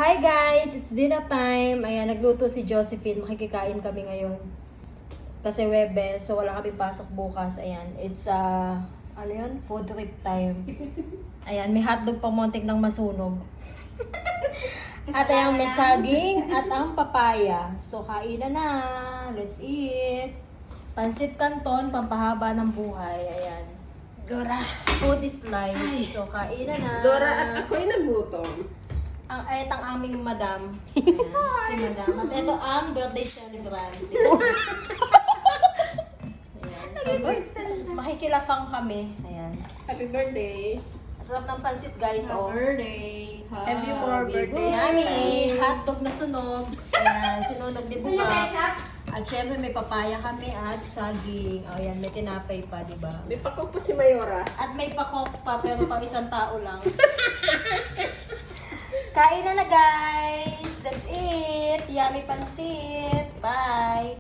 Hi guys! It's dinner time. Ayan, nagluto si Josephine. Makikikain kami ngayon. Kasi Webes, so wala kami pasok bukas. Ayan, it's ano yun? Food trip time. Ayan, may hotdog pang montek ng masunog. At ayan, may saging at ang papaya. So, kainan na. Let's eat. Pansit Canton, pampahaba ng buhay. Ayan. Gora. Food is life. So, kainan na. Gora at ako'y nagutom. Ito ang aming madam. Ayan, si madam. At ito ang birthday celebrant. Ayan. So, makikilafang kami. Ayan. Happy birthday. Ang sarap ng pansit, guys. Oh. Birthday. Have you more birthdays? Yummy! Hotdog na sunog. Ayan, sinunog di buka. At syempre may papaya kami at saging. O yan, may tinapay pa, di ba? May pakok pa si Mayora. At may pakok pa, pero pang isang tao lang. Kain na guys! That's it! Yummy pansit! Bye!